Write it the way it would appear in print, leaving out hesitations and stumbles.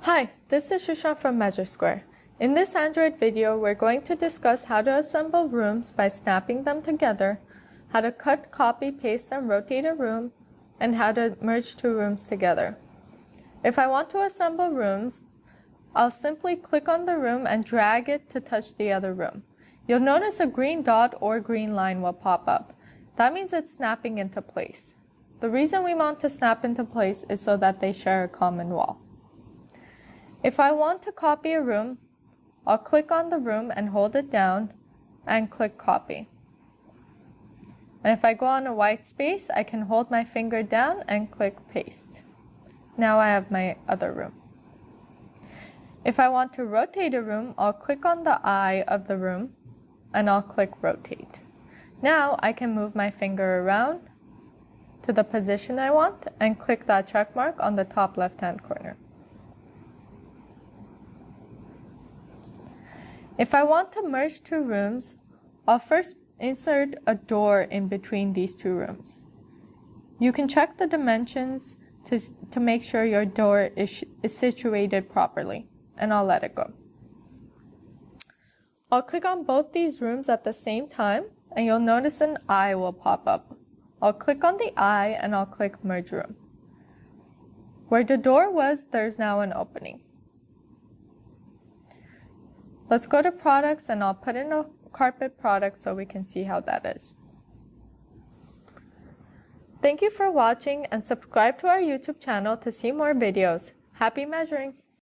Hi, this is Shusha from Measure Square. In this Android video, we're going to discuss how to assemble rooms by snapping them together, how to cut, copy, paste, and rotate a room, and how to merge two rooms together. If I want to assemble rooms, I'll simply click on the room and drag it to touch the other room. You'll notice a green dot or green line will pop up. That means it's snapping into place. The reason we want to snap into place is so that they share a common wall. If I want to copy a room, I'll click on the room and hold it down and click copy. And if I go on a white space, I can hold my finger down and click paste. Now I have my other room. If I want to rotate a room, I'll click on the eye of the room and I'll click rotate. Now I can move my finger around to the position I want and click that check mark on the top left-hand corner. If I want to merge two rooms, I'll first insert a door in between these two rooms. You can check the dimensions to make sure your door is situated properly, and I'll let it go. I'll click on both these rooms at the same time, and you'll notice an eye will pop up. I'll click on the eye and I'll click merge room. Where the door was, there's now an opening. Let's go to products and I'll put in a carpet product so we can see how that is. Thank you for watching and subscribe to our YouTube channel to see more videos. Happy measuring!